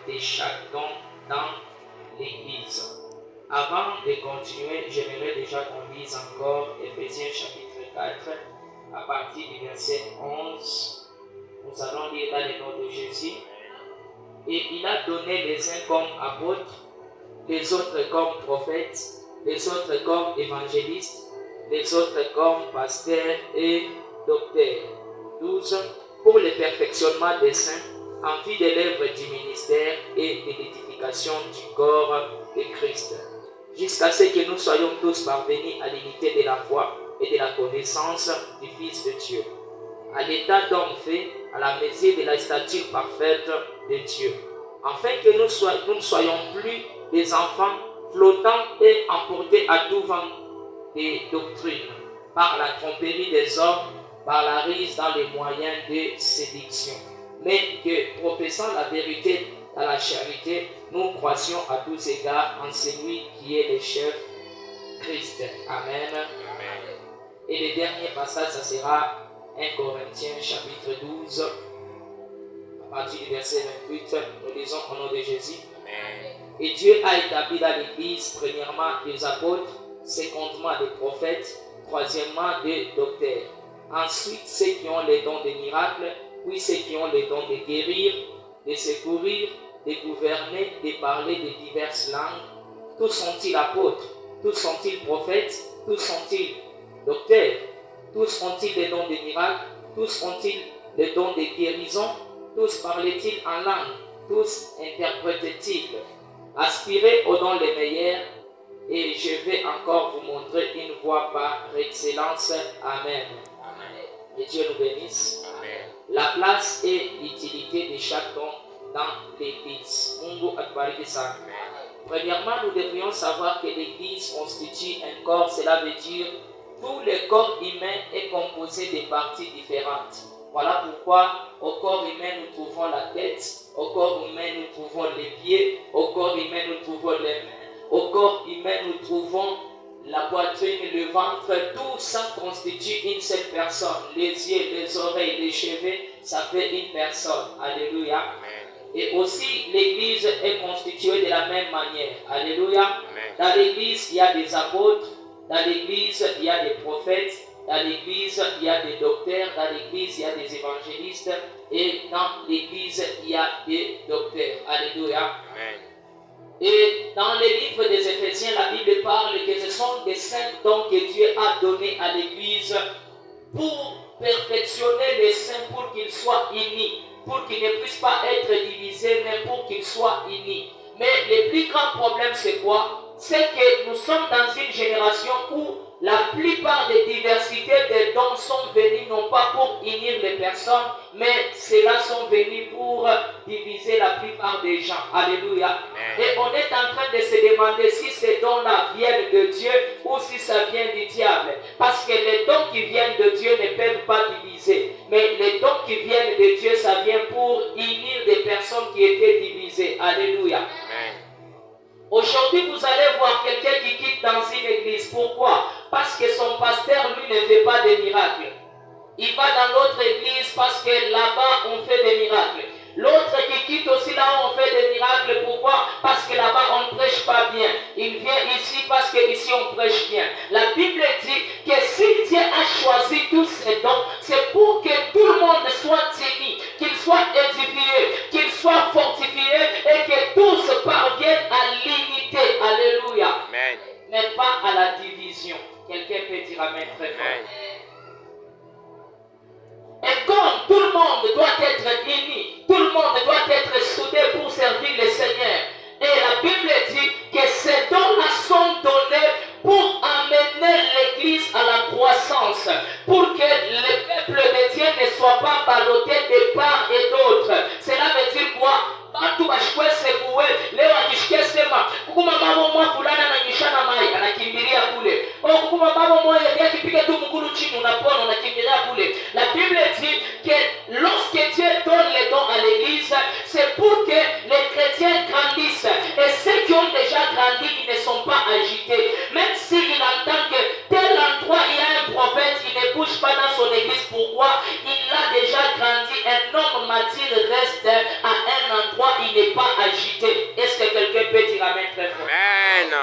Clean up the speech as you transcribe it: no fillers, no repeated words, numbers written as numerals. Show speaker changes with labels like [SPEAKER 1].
[SPEAKER 1] de chaque don dans l'Église. Avant de continuer, j'aimerais déjà qu'on lise encore Éphésiens chapitre 4, à partir du verset 11. Nous allons lire dans le nom de Jésus. Et il a donné les uns comme apôtres, les autres comme prophètes, les autres comme évangélistes, les autres comme pasteurs et docteurs. 12. Pour le perfectionnement des saints, en vue de l'œuvre du ministère et de l'édification du corps de Christ, jusqu'à ce que nous soyons tous parvenus à l'unité de la foi et de la connaissance du Fils de Dieu, à l'état d'homme fait à la mesure de la stature parfaite de Dieu, afin que nous ne soyons plus des enfants flottants et emportés à tout vent des doctrines, par la tromperie des hommes, par la ruse dans les moyens de séduction, mais que, professant la vérité dans la charité, nous croissions à tous égards en celui qui est le chef, Christ. Amen. Amen. Et le dernier passage, ça sera 1 Corinthiens chapitre 12, à partir du verset 28, nous lisons au nom de Jésus. Amen. Et Dieu a établi dans l'Église, premièrement des apôtres, secondement des prophètes, troisièmement des docteurs. Ensuite, ceux qui ont les dons des miracles, puis ceux qui ont les dons de guérir, de secourir, de gouverner, de parler de diverses langues. Tous sont-ils apôtres? Tous sont-ils prophètes? Tous sont-ils docteurs? Tous ont-ils des dons de miracles? Tous ont-ils des dons de guérison? Tous parlaient-ils en langue? Tous interprétaient-ils? Aspirez aux dons les meilleurs, et je vais encore vous montrer une voie par excellence. Amen. Et Dieu nous bénisse. Amen. La place et l'utilité de chaque don dans l'Église. Mungu atubariki sana. Premièrement, nous devrions savoir que l'Église constitue un corps. Cela veut dire tout le corps humain est composé de parties différentes. Voilà pourquoi au corps humain nous trouvons la tête, au corps humain nous trouvons les pieds, au corps humain nous trouvons les mains, au corps humain nous trouvons la poitrine, le ventre. Tout ça constitue une seule personne. Les yeux, les oreilles, les cheveux, ça fait une personne. Alléluia. Amen. Et aussi l'Église est constituée de la même manière. Alléluia. Amen. Dans l'Église, il y a des apôtres. Dans l'Église, il y a des prophètes. Dans l'Église, il y a des docteurs. Dans l'Église, il y a des évangélistes. Et dans l'Église, il y a des docteurs. Alléluia. Amen. Et dans le livre des Éphésiens, la Bible parle que ce sont des saints dons que Dieu a donnés à l'Église pour perfectionner les saints, pour qu'ils soient unis, pour qu'ils ne puissent pas être divisés, mais pour qu'ils soient unis. Mais le plus grand problème, c'est quoi? C'est que nous sommes dans une génération où la plupart des diversités des dons sont venues non pas pour unir les personnes, mais ceux-là sont venus pour diviser la plupart des gens. Alléluia. Et on est en train de se demander si ces dons-là viennent de Dieu ou si ça vient du diable. Parce que les dons qui viennent de Dieu ne peuvent pas diviser. Mais les dons qui viennent de Dieu, ça vient pour unir des personnes qui étaient divisées. Alléluia. Amen. Aujourd'hui, vous allez voir quelqu'un qui quitte dans une église. Pourquoi? Parce que son pasteur, lui, ne fait pas de miracles. Il va dans l'autre église parce que là-bas, on fait des miracles. L'autre qui quitte aussi là où on fait des miracles. Pourquoi? Parce que là-bas, on ne prêche pas bien. Il vient ici parce qu'ici, on prêche bien. La Bible dit que si Dieu a choisi tous ces dons, c'est pour que tout le monde soit unis, qu'il soit édifié, qu'il soit fortifié et que tous parviennent à l'unité. Alléluia. Amen. Mais pas à la division. Quelqu'un peut dire amen très fort. Et comme tout le monde doit être uni, tout le monde doit être soudé pour servir le Seigneur. Et la Bible dit que ces dons-là sont donnés pour amener l'Église à la croissance, pour que le peuple de Dieu ne soit pas ballotté de part et d'autre. Cela veut dire quoi? Watu washikwe sebuwe leo akishikesema kukuma mama mwa fulana na nyishana mai anakimbilia kule. Au kukuma mama mmoja ndiye akipiga tu mguu chini unapona unakimbilia kule. La Bible dit que lorsque Dieu donne les dons à l'église, c'est pour que les chrétiens grandissent. Et ceux qui ont déjà grandi, ils ne sont pas agités. Même s'il entend que tel endroit il y a un prophète, il ne bouge pas dans son église. Pourquoi? Il a déjà grandi. Un homme mature reste à un endroit, il il n'est pas agité. Est-ce que quelqu'un peut dire amen très fort?